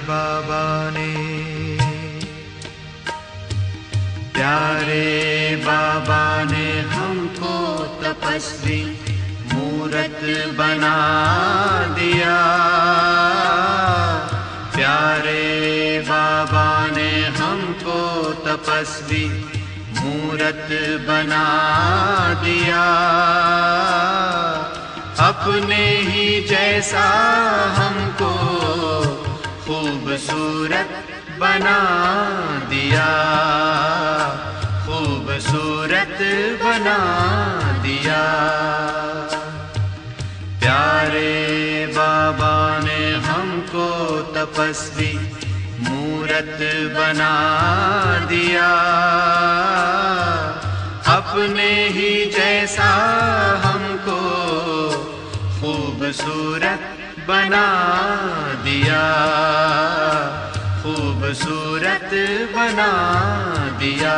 बाबा ने, प्यारे बाबा ने हमको तपस्वी मूरत बना दिया। प्यारे बाबा ने हमको तपस्वी मूरत बना दिया। अपने ही जैसा हमको खूबसूरत बना दिया, खूबसूरत बना दिया। प्यारे बाबा ने हमको तपस्वी मूरत बना दिया। अपने ही जैसा हमको खूबसूरत बना दिया, खूबसूरत बना दिया।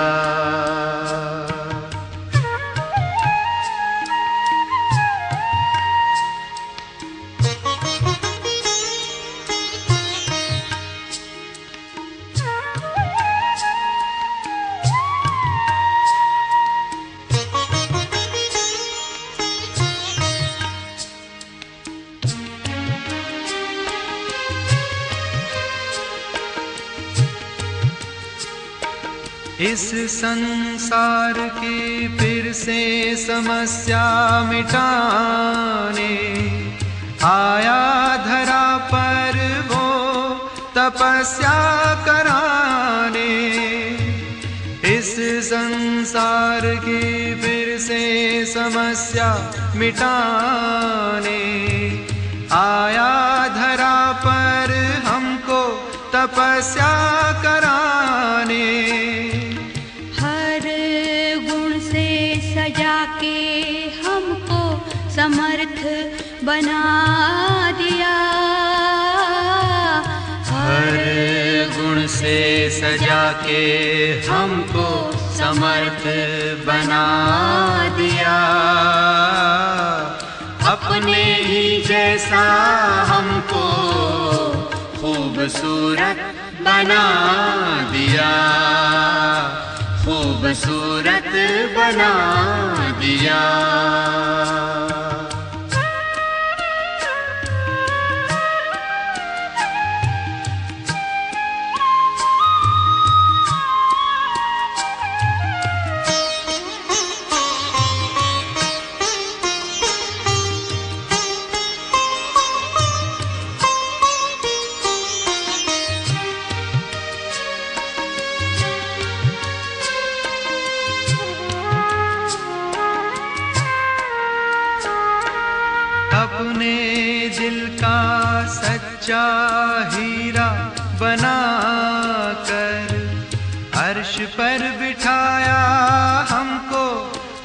इस संसार की फिर से समस्या मिटाने आया धरा पर वो तपस्या कराने। इस संसार की फिर से समस्या मिटाने आया धरा पर हमको तपस्या कराने। जाके हमको समर्थ बना दिया। हर गुण से सजा के हमको समर्थ बना दिया। अपने ही जैसा हमको खूबसूरत बना दिया, खूबसूरत बना दिया। अपने दिल का सच्चा हीरा बना कर अर्श पर बिठाया हमको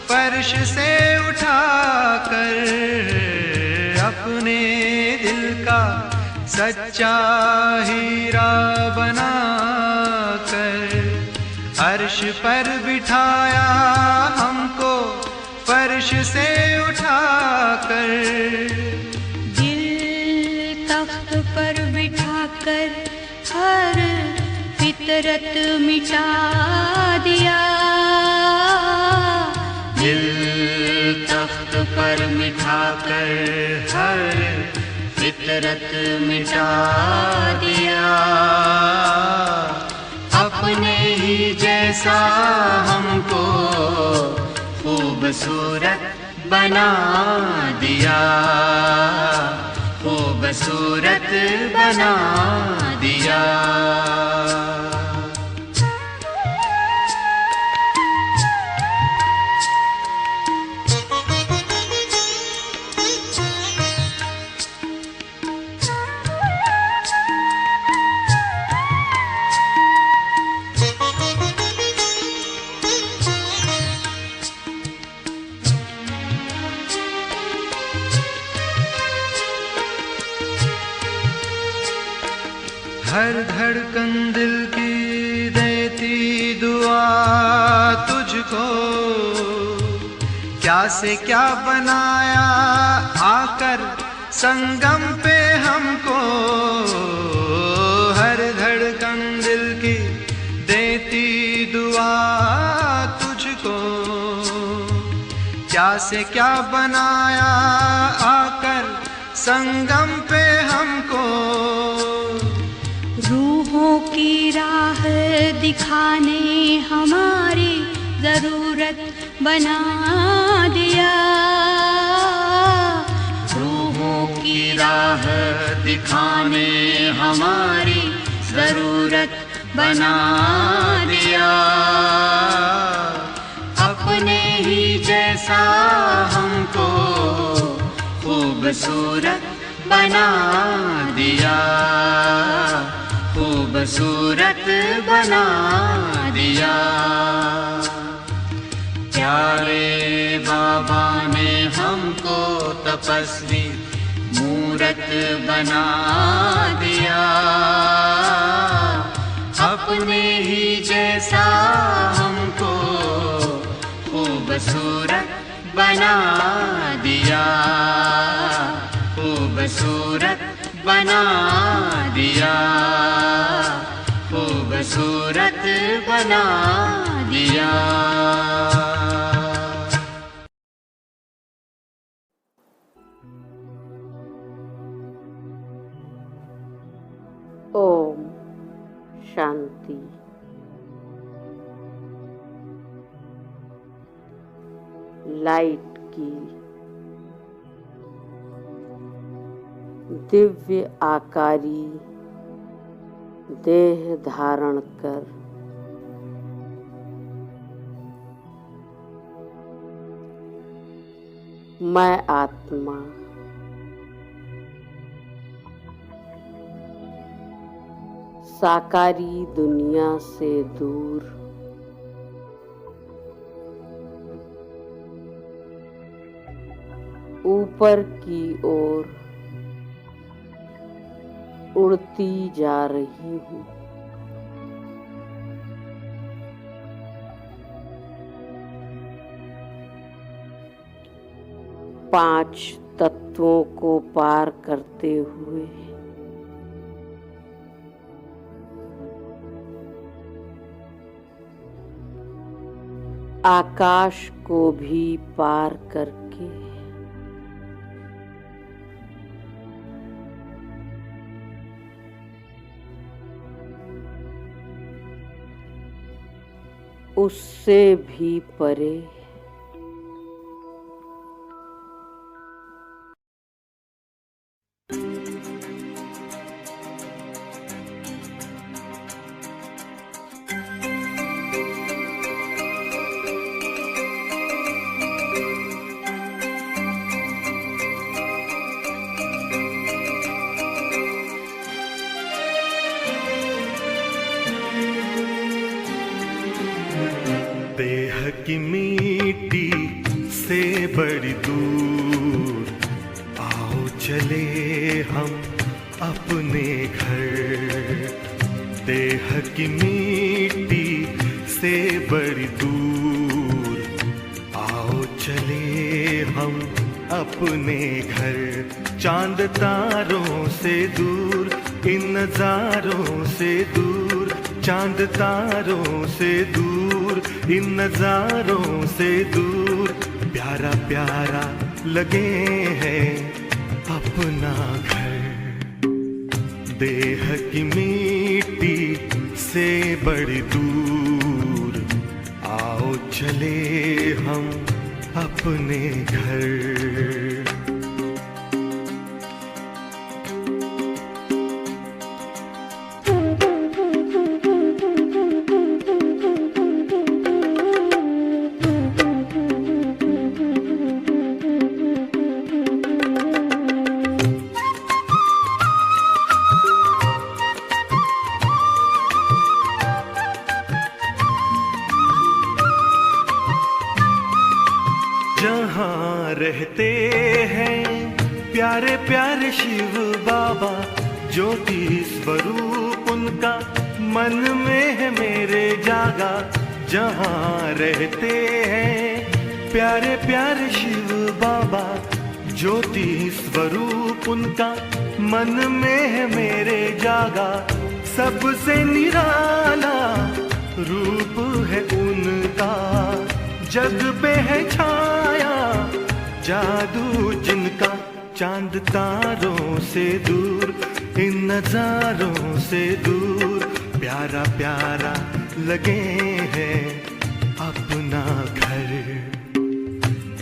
फर्श से उठा कर। अपने दिल का सच्चा हीरा बना कर अर्श पर बिठाया हमको फर्श से उठा कर। दिल तख्त पर बिठा कर हर फितरत मिटा दिया। दिल तख्त पर मिठा कर हर फितरत मिटा दिया। अपने ही जैसा हमको खूबसूरत बना दिया, खूबसूरत बना दिया। हर धड़कन दिल की देती दुआ तुझको, क्या से क्या बनाया आकर संगम पे हमको। धड़कन दिल की देती दुआ तुझको। क्या से क्या बनाया आकर संगम पे हमको। रूहों की राह दिखाने हमारी जरूरत बना दिया। रूहों की राह दिखाने हमारी जरूरत बना दिया। अपने ही जैसा हमको खूबसूरत बना दिया। खूबसूरत बना दिया। प्यारे बाबा ने हमको तपस्वी मूरत बना दिया। अपने ही जैसा हमको खूबसूरत बना दिया। खूबसूरत बना दिया। खूबसूरत बना दिया। ओम शांति। लाइट की दिव्य आकारी देह धारण कर मैं आत्मा साकारी दुनिया से दूर ऊपर की ओर उड़ती जा रही हूँ। पांच तत्वों को पार करते हुए आकाश को भी पार करके उससे भी परे देह की मिट्टी से बड़ी दूर आओ चले हम अपने घर। देह की मिट्टी से बड़ी दूर आओ चले हम अपने घर। चांद तारों से दूर इन नजारों से दूर। चांद तारों से दूर इन नजारों से दूर। प्यारा प्यारा लगे हैं अपना घर। देह की मिट्टी से बड़ी दूर आओ चले हम अपने घर। जहाँ रहते हैं प्यारे प्यारे शिव बाबा ज्योति स्वरूप उनका मन में है मेरे जागा। जहाँ रहते हैं प्यारे प्यारे शिव बाबा ज्योति स्वरूप उनका मन में है मेरे जागा। सबसे निराला रूप है उनका, जग पे है छाया जादू जिनका। चांद तारों से दूर, इन नजारों से दूर, प्यारा प्यारा लगे हैं अपना घर।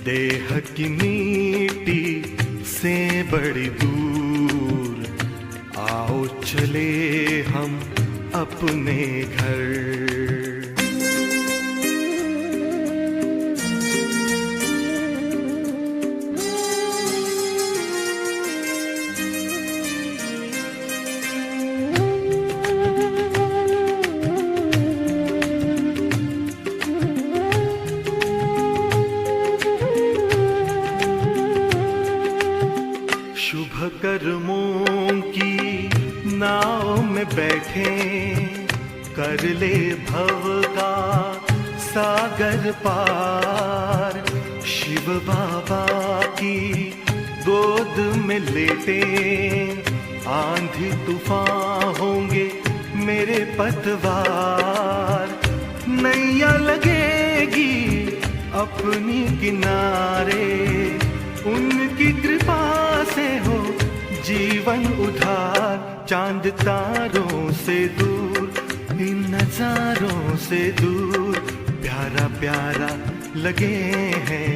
देह की मिट्टी से बड़ी दूर, आओ चले हम अपने घर। शुभ कर्मों की नाव में बैठे, कर ले भव का सागर पार। शिव बाबा की गोद में लेटे, आंधी तूफान होंगे मेरे पतवार। नैया लगेगी अपनी किनारे, उनकी कृपा से हो जीवन उधार। चांद तारों से दूर, इन नजारों से दूर, प्यारा प्यारा लगे हैं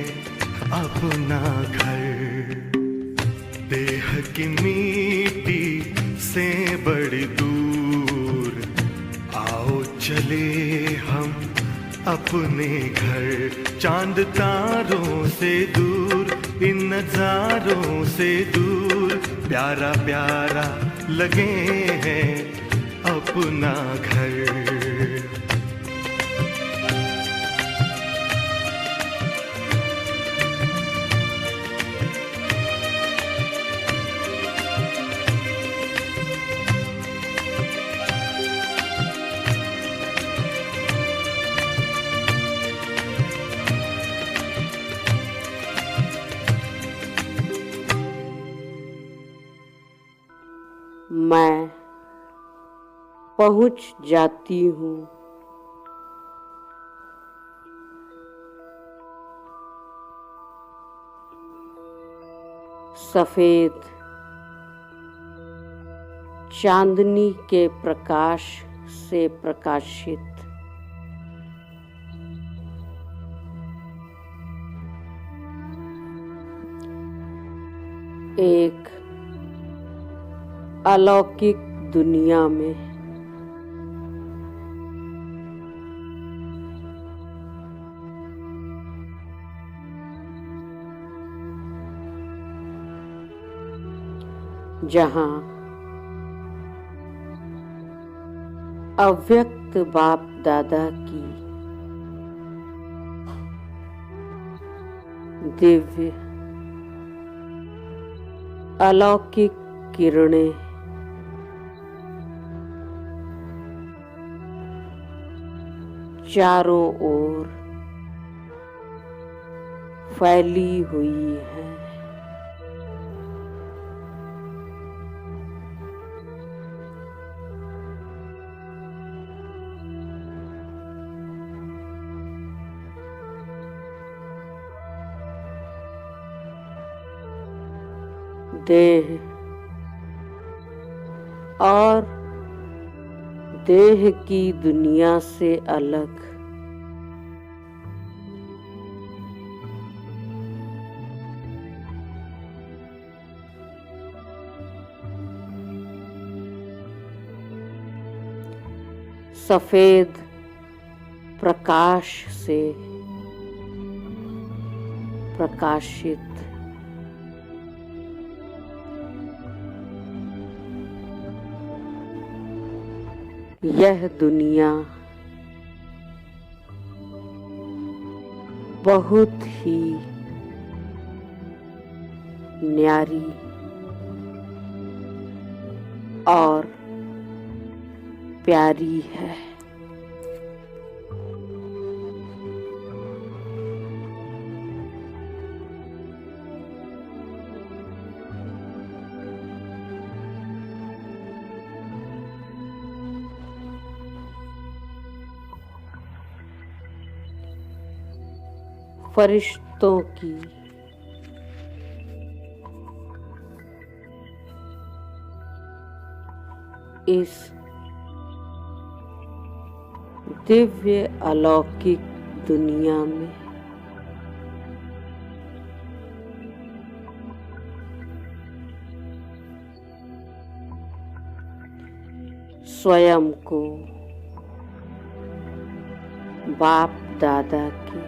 अपना घर। देह की मिट्टी से बड़ी दूर, आओ चले हम अपने घर। चांद तारों से दूर, इन नजारों से दूर, प्यारा प्यारा लगे हैं अपना घर। मैं पहुंच जाती हूँ सफेद चांदनी के प्रकाश से प्रकाशित। एक अलौकिक दुनिया में जहाँ अव्यक्त बाप दादा की दिव्य अलौकिक किरणें चारों ओर फैली हुई है। देह और देह की दुनिया से अलग सफेद प्रकाश से प्रकाशित यह दुनिया बहुत ही न्यारी और प्यारी है। फरिश्तों की इस दिव्य अलौकिक दुनिया में स्वयं को बाप दादा के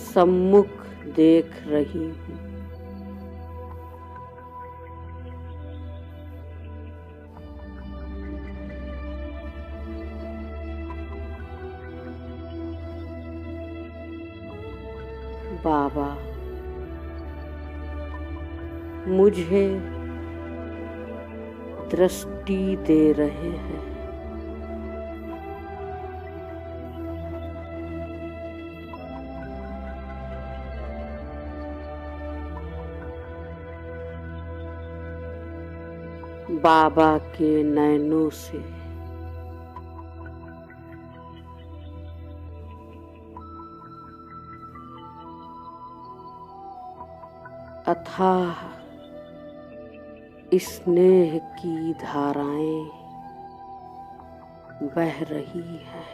सम्मुख देख रही हूँ। बाबा मुझे दृष्टि दे रहे हैं। बाबा के नैनों से अथाह स्नेह की धाराएं बह रही है।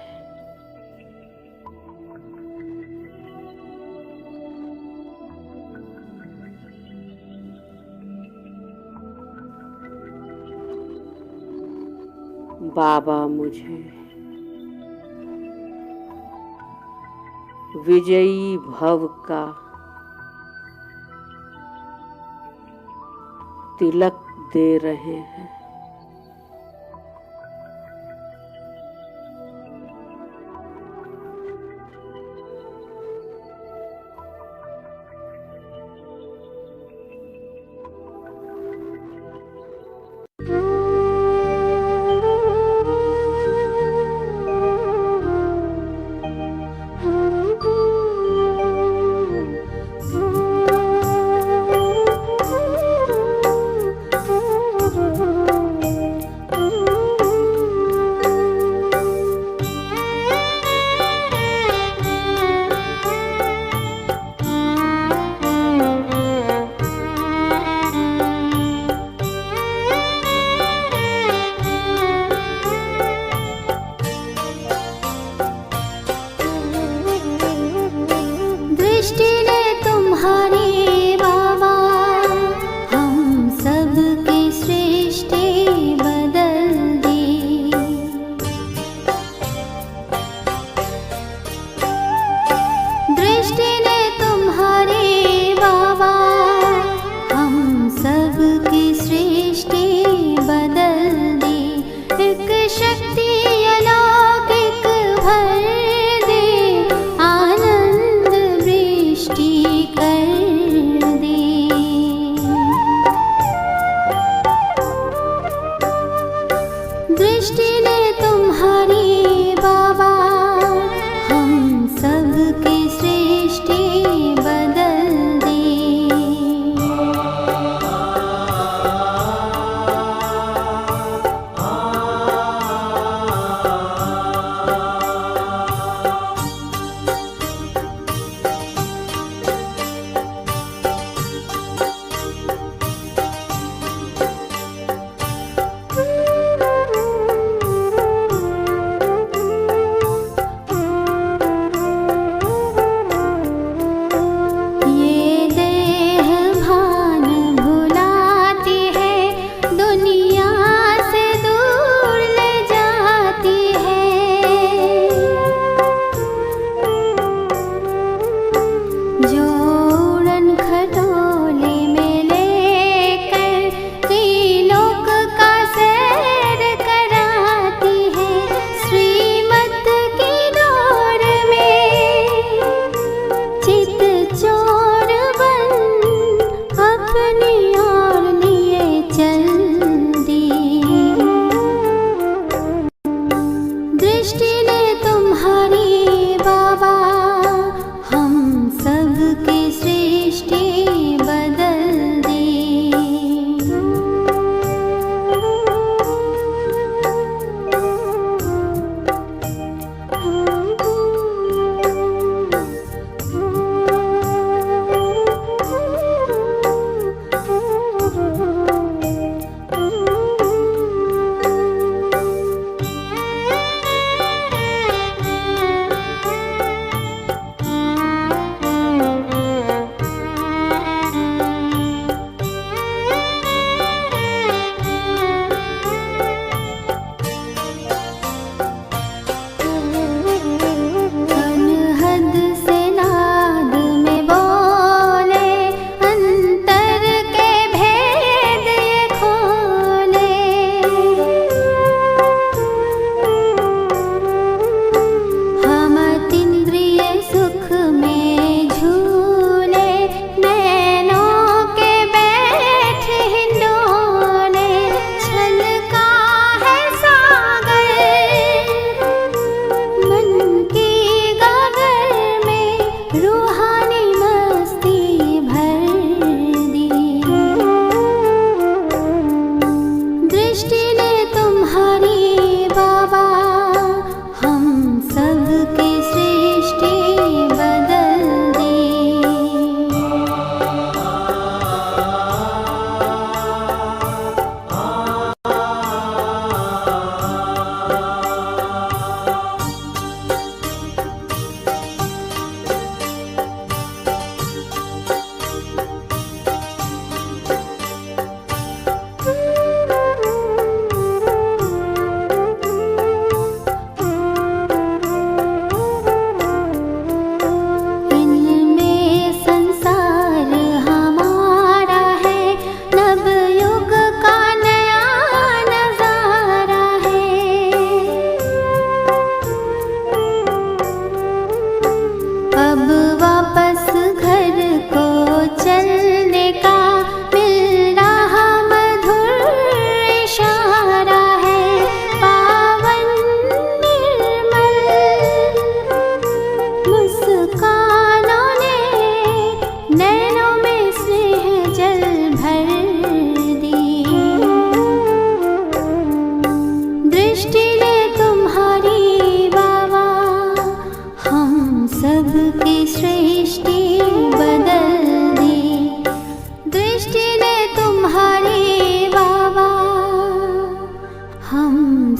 बाबा मुझे विजयी भव का तिलक दे रहे हैं।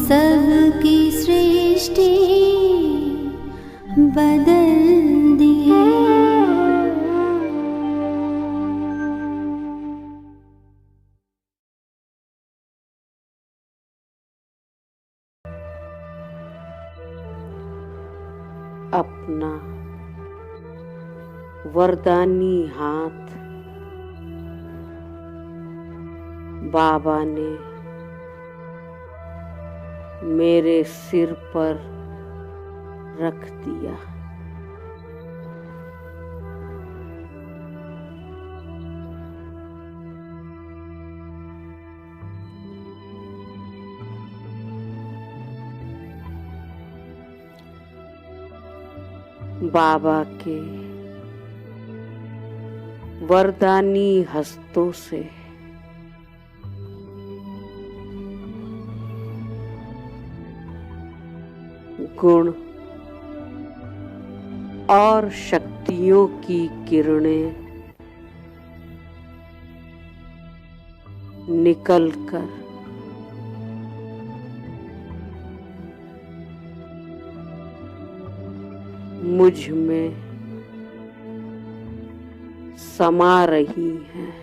सबकी सृष्टि बदल दिए। अपना वरदानी हाथ बाबा ने मेरे सिर पर रख दिया। बाबा के वरदानी हस्तों से गुण और शक्तियों की किरणें निकलकर मुझ में समा रही हैं।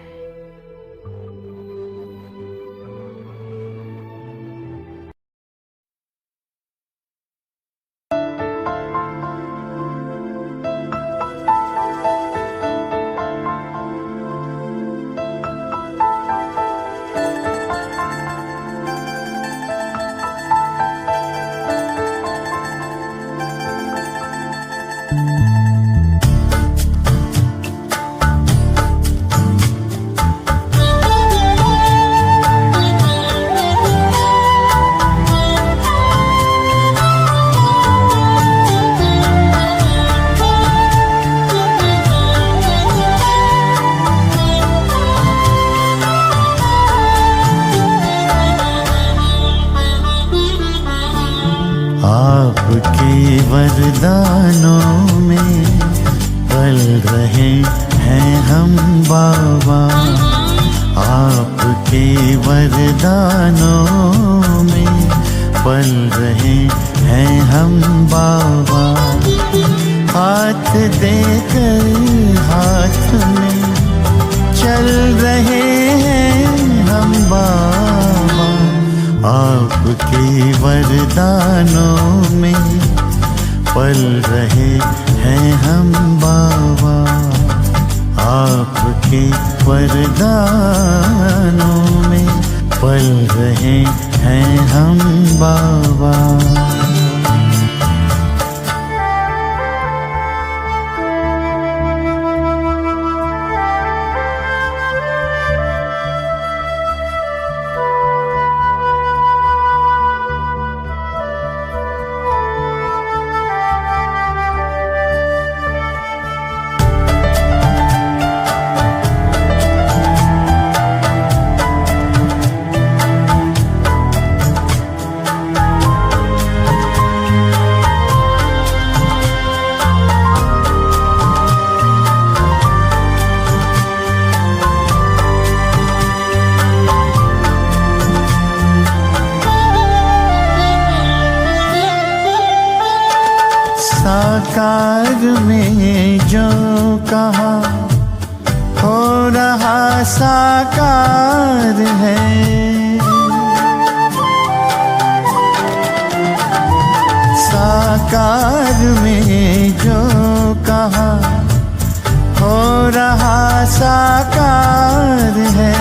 आपके वरदानों में पल रहे हैं हम बाबा। आपके वरदानों में पल रहे हैं हम बाबा। हाथ देकर हाथ में चल रहे हैं हम बाबा। आपके वरदानों में पल रहे हैं हम बाबा। आपके वरदानों में पल रहे हैं हम बाबा। साकार में जो कहा हो रहा साकार है। साकार में जो कहा हो रहा साकार है।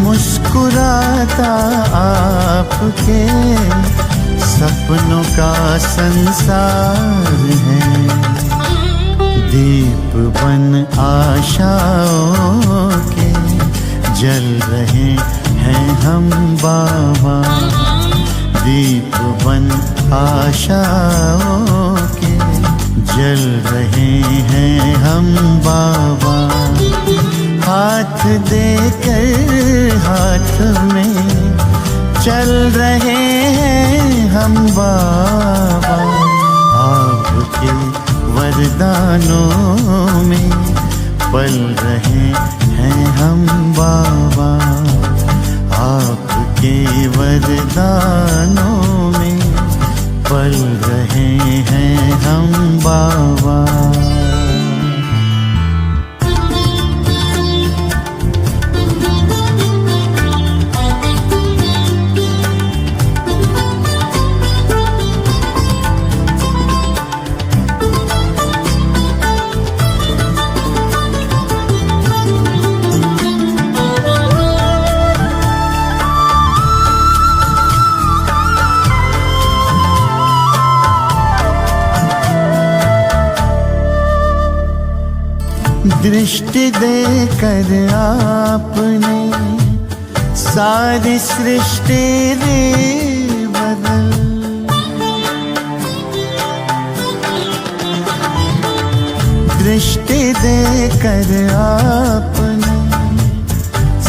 मुस्कुराता आपके सपनों का संसार है। दीप बन आशाओं के जल रहे हैं हम बाबा। दीप बन आशाओं के जल रहे हैं हम बाबा। हाथ देकर हाथ में चल रहे हैं हम बाबा। आपके वरदानों में पल रहे हैं हम बाबा। आपके आपके वरदानों में पल रहे हैं हम बाबा। दृष्टि देकर आपने सारी सृष्टि दे बदल। दृष्टि देकर आपने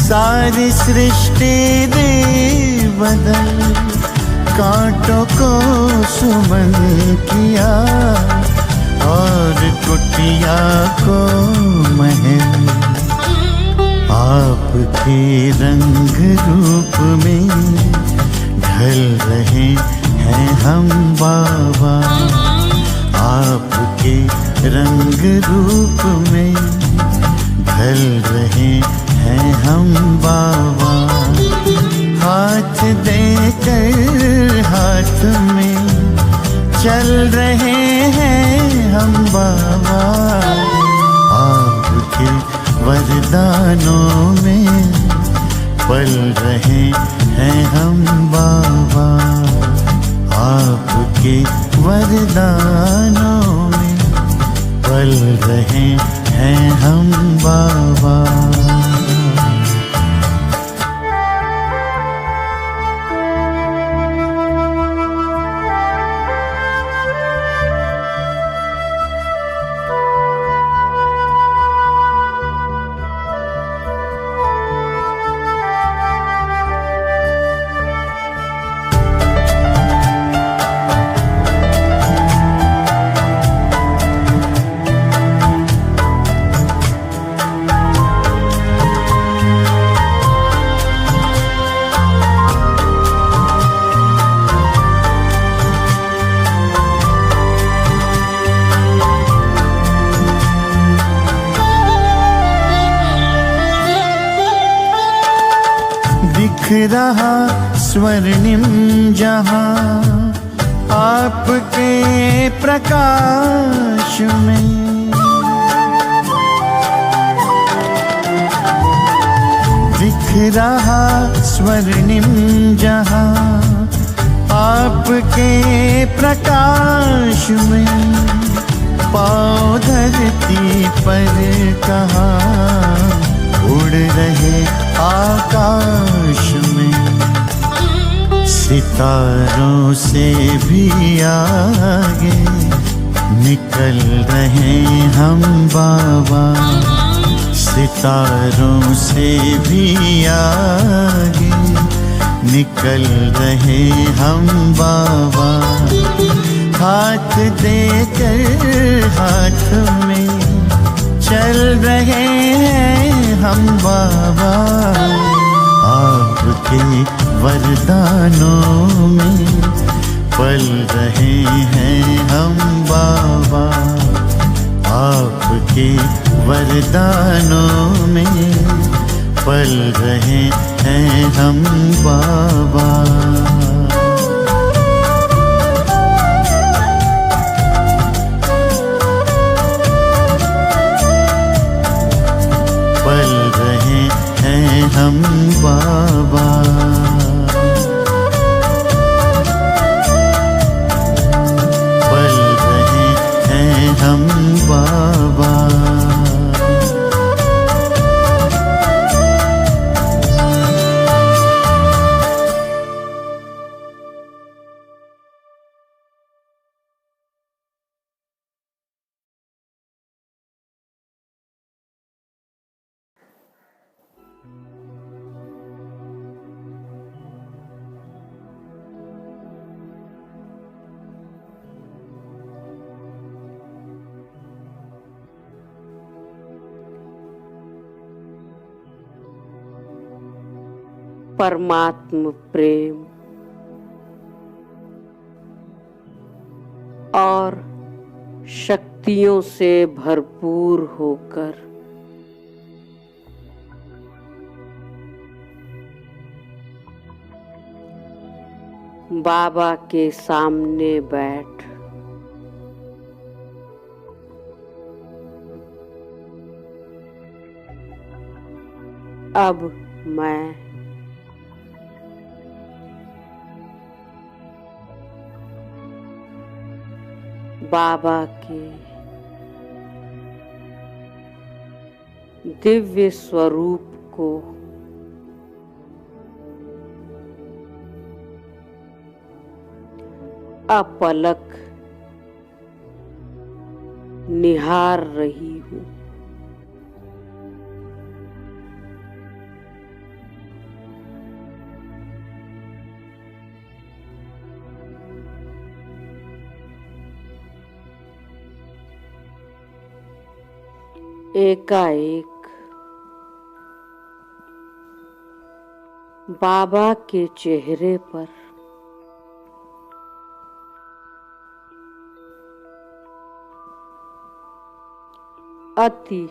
सारी सृष्टि दे बदल। कांटों को सुमन किया और कुटिया को महल। आपके रंग रूप में ढल रहे हैं हम बाबा। आपके रंग रूप में ढल रहे हैं हम बाबा। हाथ देकर हाथ में चल रहे हैं हम बाबा। आपके वरदानों में पल रहे हैं हम बाबा। आपके वरदानों में पल रहे हैं हम बाबा। दिख रहा स्वर्णिम जहां आपके प्रकाश में। दिख रहा स्वर्णिम जहां आपके प्रकाश में। पाँव धरती पर कहाँ उड़ रहे आकाश में। सितारों से भी आगे निकल रहे हम बाबा। सितारों से भी आगे निकल रहे हम बाबा। हाथ देकर हाथ में चल रहे हैं हम बाबा। आपके वरदानों में पल रहे हैं हम बाबा। आपके वरदानों में पल रहे हैं हम बाबा। पल रहे हैं हम बाबा। पल रहे हैं हम बाबा। परमात्म प्रेम और शक्तियों से भरपूर होकर बाबा के सामने बैठ अब मैं बाबा के दिव्य स्वरूप को अपलक निहार रही हूँ। एकाएक बाबा के चेहरे पर अति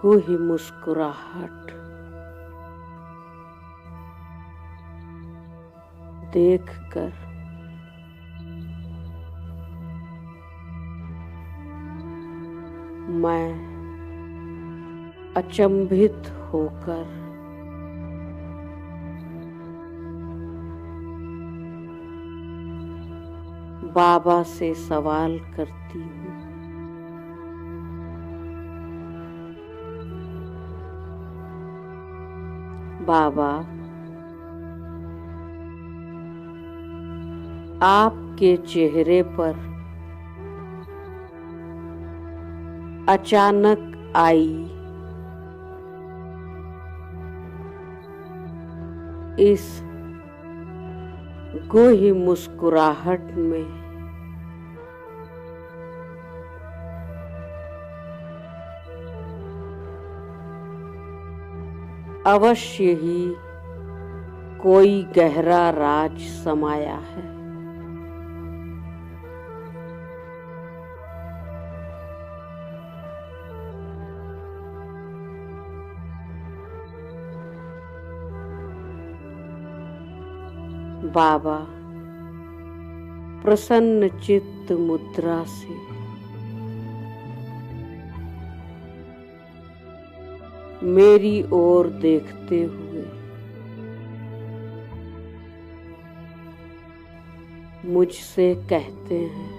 गूढ़ी मुस्कुराहट देखकर मैं अचंभित होकर बाबा से सवाल करती हूँ, बाबा, आपके चेहरे पर अचानक आई इस गूढ़ी मुस्कुराहट में अवश्य ही कोई गहरा राज समाया है। बाबा प्रसन्न चित्त मुद्रा से मेरी ओर देखते हुए मुझसे कहते हैं,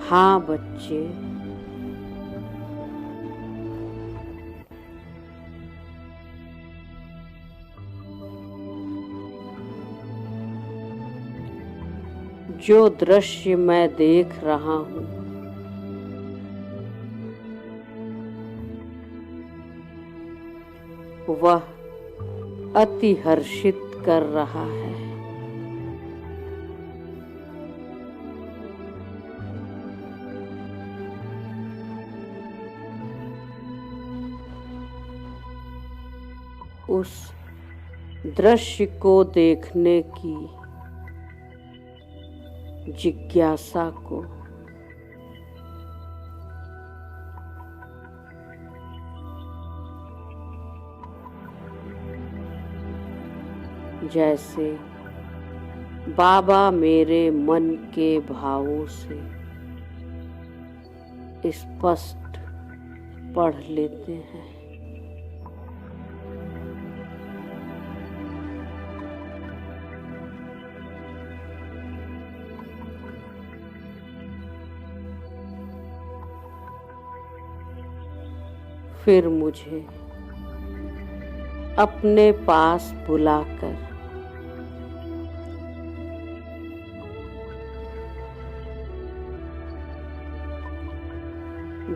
हाँ बच्चे, जो दृश्य मैं देख रहा हूँ वह अति हर्षित कर रहा है। उस दृश्य को देखने की जिज्ञासा को जैसे बाबा मेरे मन के भावों से स्पष्ट पढ़ लेते हैं। फिर मुझे अपने पास बुलाकर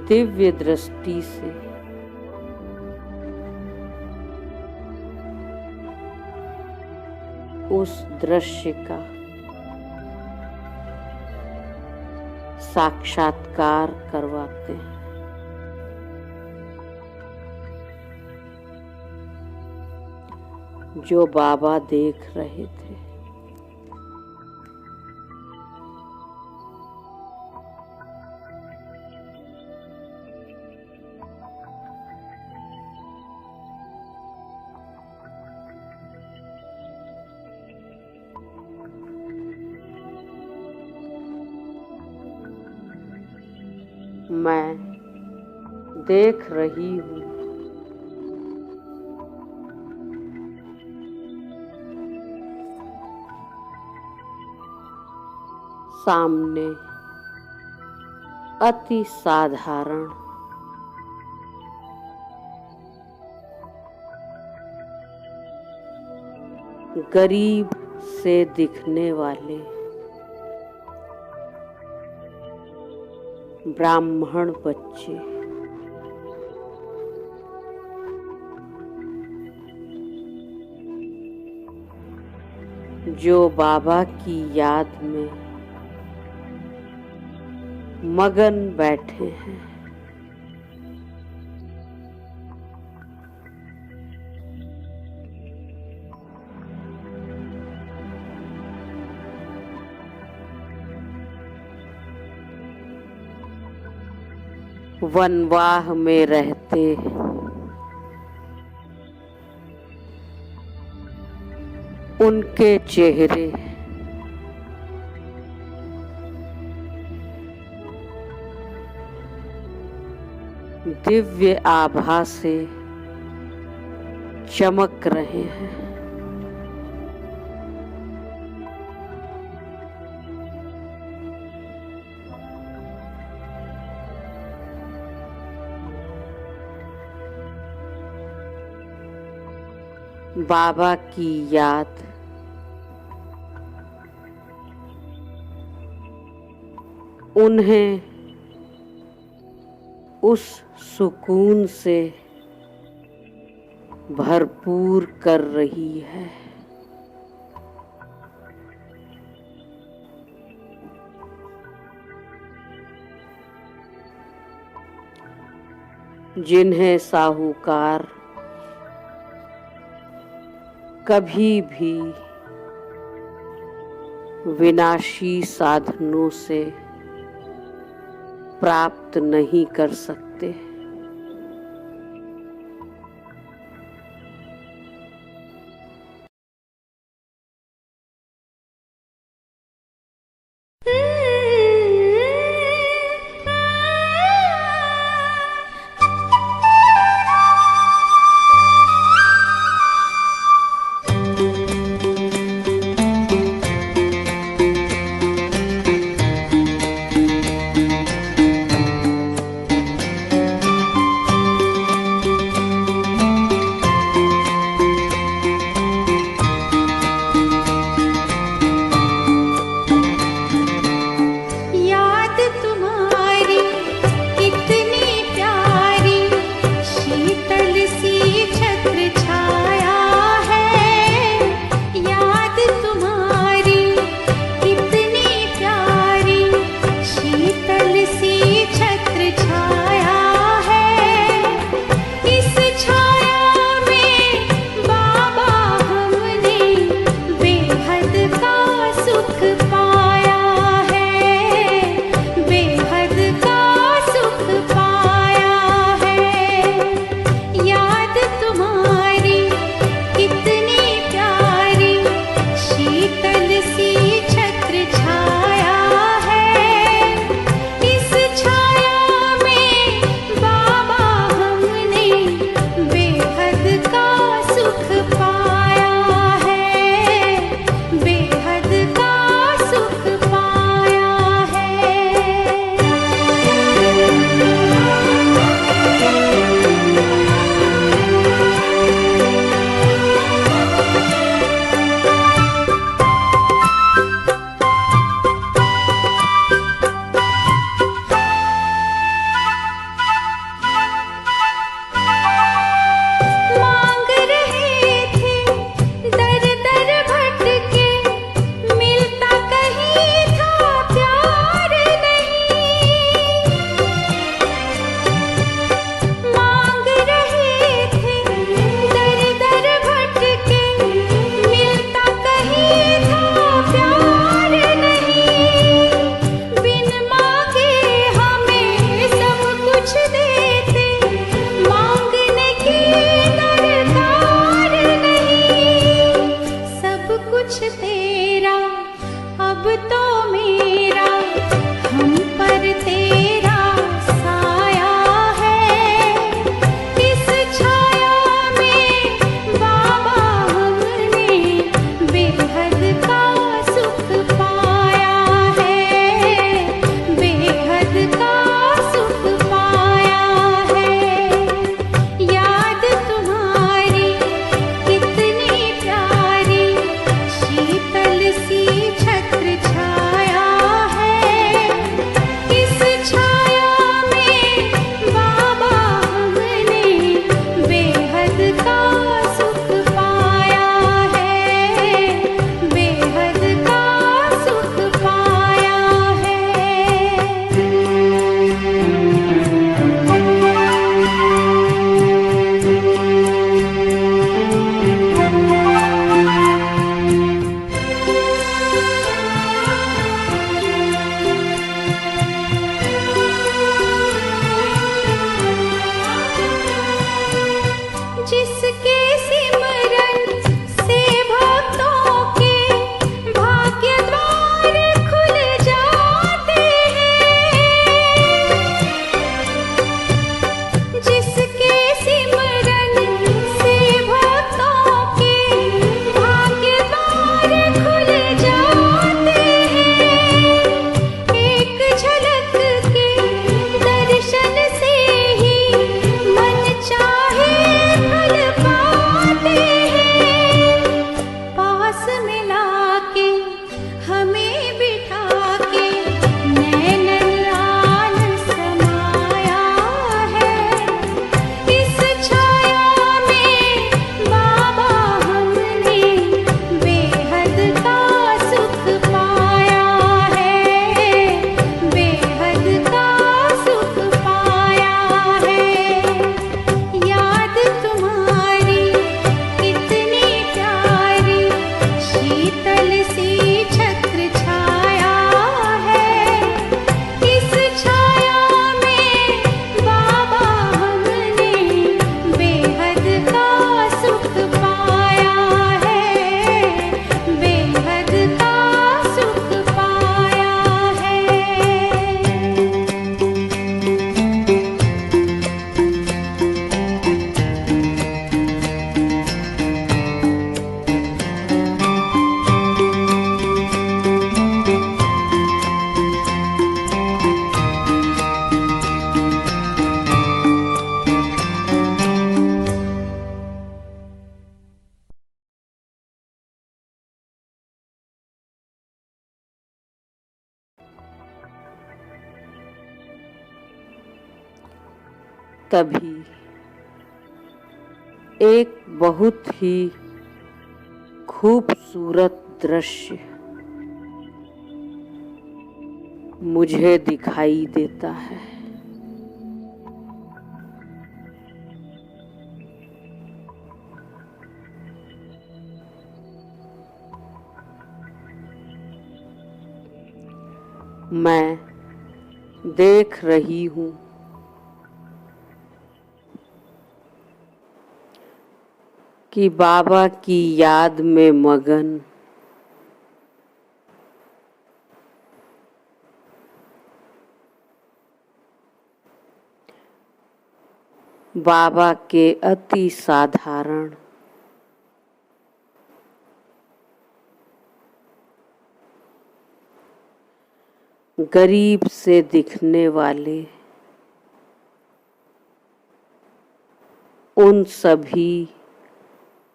दिव्य दृष्टि से उस दृश्य का साक्षात्कार करवाते हैं। जो बाबा देख रहे थे। मैं देख रही हूँ सामने अति साधारण गरीब से दिखने वाले ब्राह्मण बच्चे जो बाबा की याद में मगन बैठे हैं। वनवाह में रहते उनके चेहरे दिव्य आभा से चमक रहे हैं। बाबा की याद उन्हें उस सुकून से भरपूर कर रही है जिन्हें साहूकार कभी भी विनाशी साधनों से प्राप्त नहीं कर सकते। जिसके सिमरन से भक्तों के भाग्य द्वार खुल जाते हैं, जिसके सिमरन से भक्तों के भाग्य द्वार खुल जाते हैं। एक झलक के दर्शन से ही मन चाहे फल पाते हैं। पास मिला के हमें बिठा के नैन लाल समाया है। इस छाया में बाबा हमने बेहद का सुख पाया है, बेहद का सुख पाया है। याद तुम्हारी कितनी प्यारी शीतल सी छत्र छाया है। इस छाया में बाबा हमने बेहद का सुख पाया है, बेहद का सुख पाया है। तभी एक बहुत ही खूबसूरत दृश्य मुझे दिखाई देता है। मैं देख रही हूँ कि बाबा की याद में मगन बाबा के अति साधारण गरीब से दिखने वाले उन सभी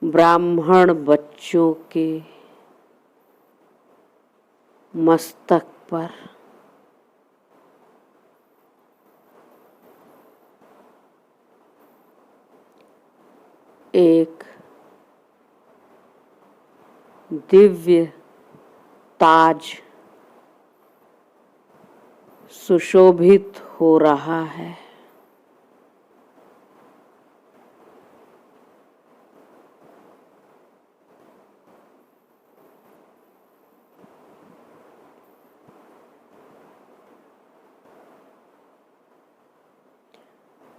ब्राह्मण बच्चों के मस्तक पर एक दिव्य ताज सुशोभित हो रहा है।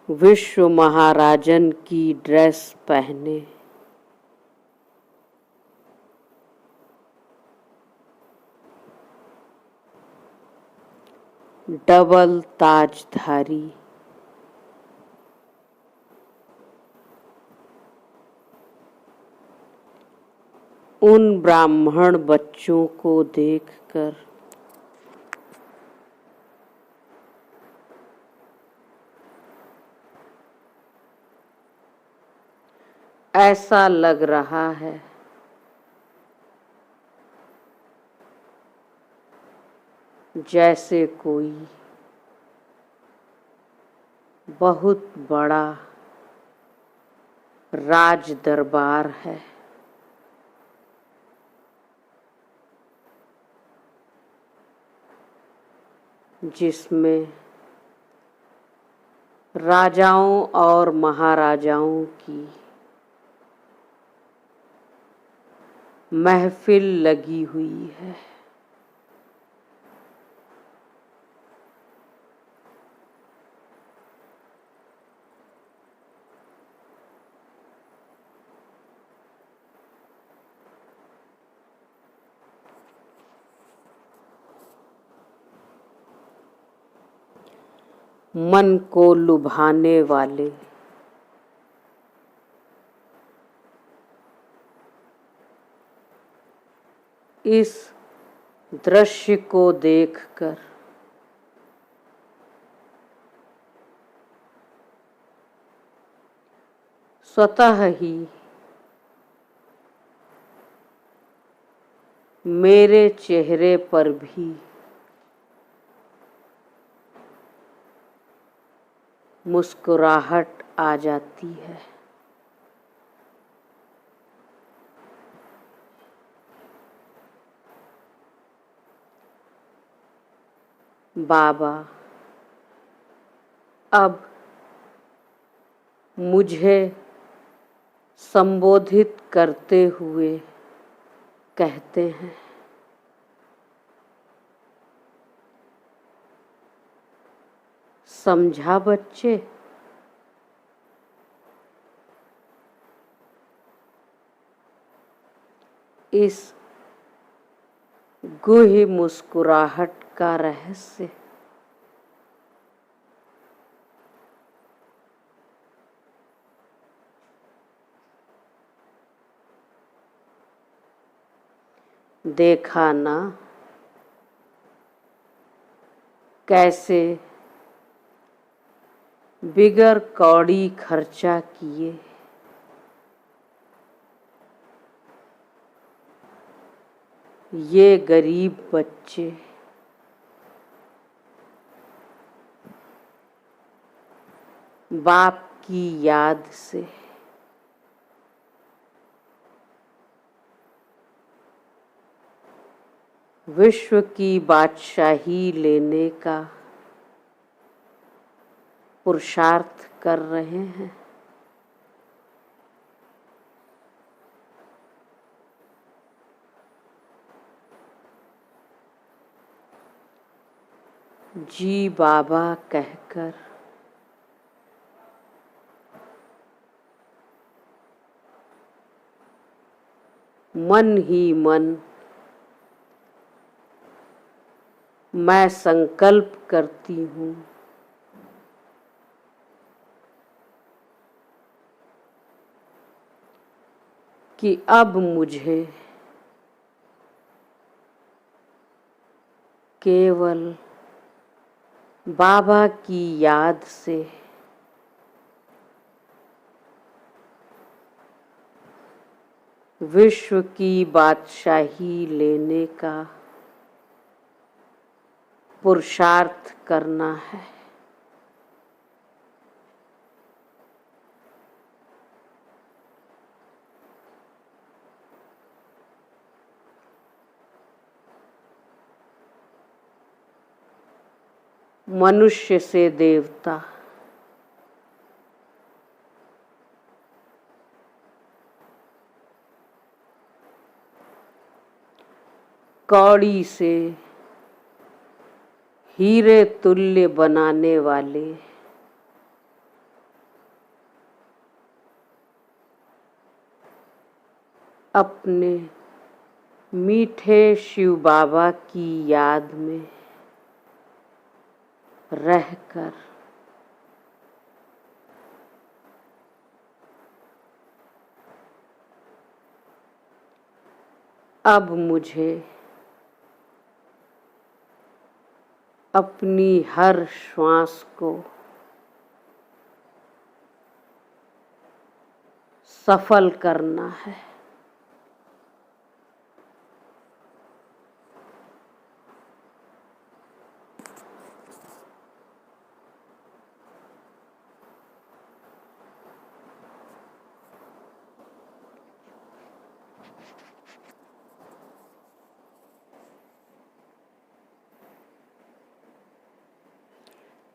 विश्व महाराजन की ड्रेस पहने डबल ताजधारी उन ब्राह्मण बच्चों को देखकर ऐसा लग रहा है जैसे कोई बहुत बड़ा राज दरबार है, जिसमें राजाओं और महाराजाओं की महफिल लगी हुई है। मन को लुभाने वाले। इस दृश्य को देखकर स्वतः ही मेरे चेहरे पर भी मुस्कुराहट आ जाती है। बाबा अब मुझे संबोधित करते हुए कहते हैं, समझा बच्चे? इस गूढ़ मुस्कुराहट का रहस्य। देखा ना कैसे बिगर कौड़ी खर्चा किए ये गरीब बच्चे बाप की याद से विश्व की बादशाही लेने का पुरुषार्थ कर रहे हैं। जी बाबा कहकर मन ही मन मैं संकल्प करती हूँ कि अब मुझे केवल बाबा की याद से विश्व की बादशाही लेने का पुरुषार्थ करना है। मनुष्य से देवता, कौड़ी से हीरे तुल्य बनाने वाले अपने मीठे शिव बाबा की याद में रहकर अब मुझे अपनी हर श्वास को सफल करना है।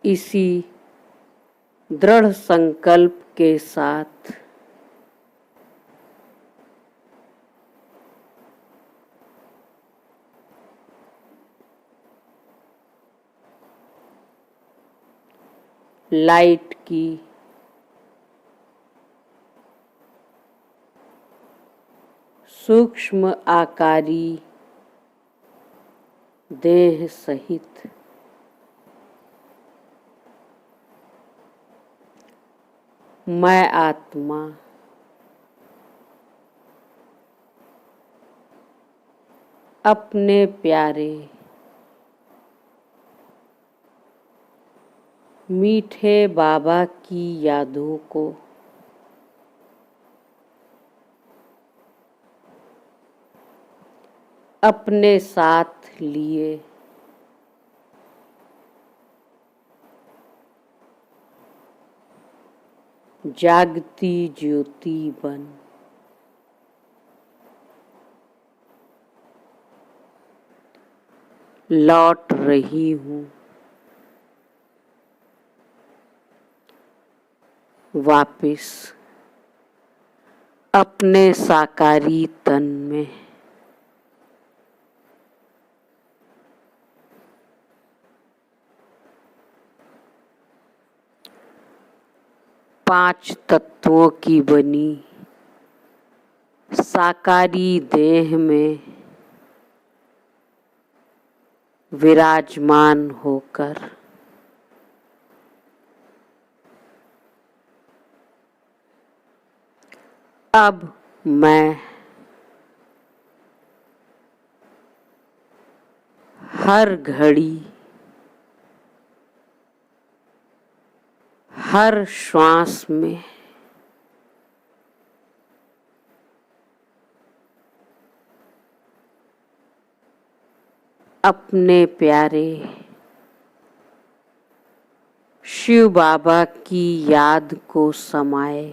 इसी दृढ़ संकल्प के साथ लाइट की सूक्ष्म आकारी देह सहित मैं आत्मा अपने प्यारे मीठे बाबा की यादों को अपने साथ लिए जागती ज्योति बन लौट रही हूँ वापिस अपने साकारी तन में। पांच तत्वों की बनी साकारी देह में विराजमान होकर अब मैं हर घड़ी हर श्वास में अपने प्यारे शिव बाबा की याद को समाए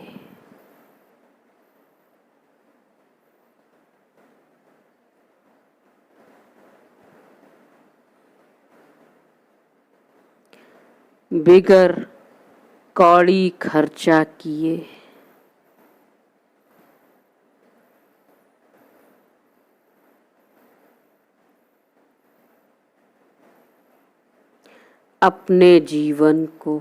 बिगर कौड़ी खर्चा किए अपने जीवन को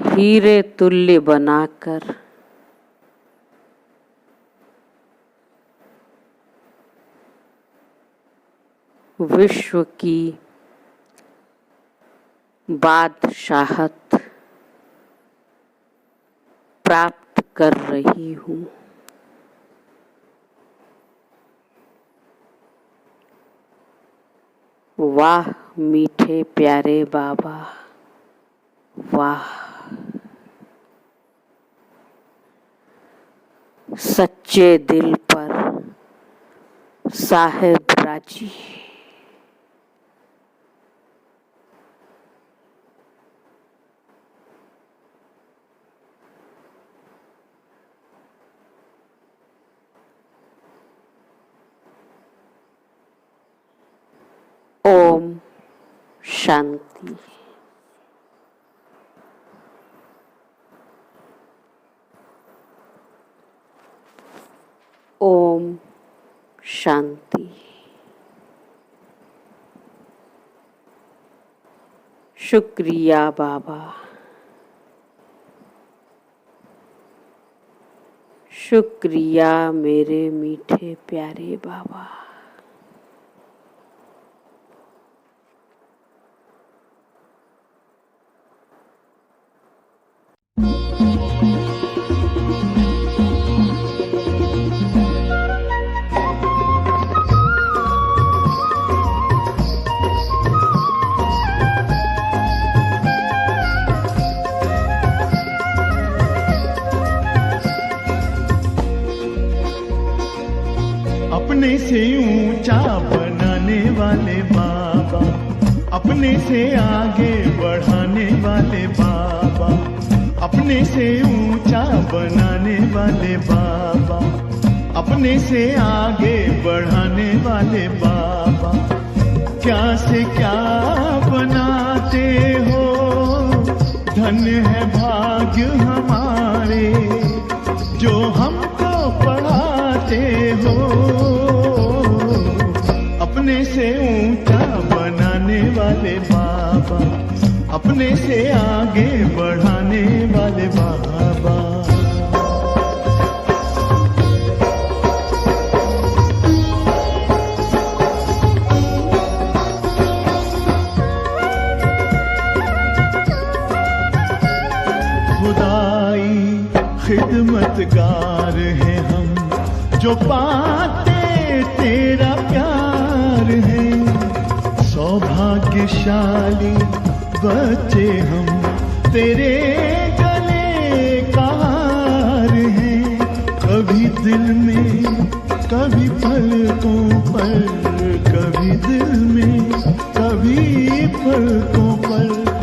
हीरे तुल्य बनाकर विश्व की बादशाहत प्राप्त कर रही हूँ। वाह मीठे प्यारे बाबा, वाह सच्चे दिल पर साहेब राजी। ओम शांति। ओम शांति। शुक्रिया बाबा, शुक्रिया मेरे मीठे प्यारे बाबा। अपने से ऊंचा बनाने वाले बाबा, अपने से आगे बढ़ाने वाले बाबा, अपने से ऊंचा बनाने वाले बाबा, अपने से आगे बढ़ाने वाले बाबा। क्या से क्या बनाते हो, धन है भाग्य हमारे जो हमको पढ़ाते हो। अपने से ऊंचा बनाने वाले बाबा, अपने से आगे बढ़ाने वाले बाबा। खुदाई खिदमतगार हैं हम, जो पाते तेरा प्यार है। सौभाग्यशाली बच्चे हम, तेरे गले का हार हैं। कभी दिल में, कभी पलकों पर, कभी दिल में, कभी पलकों पर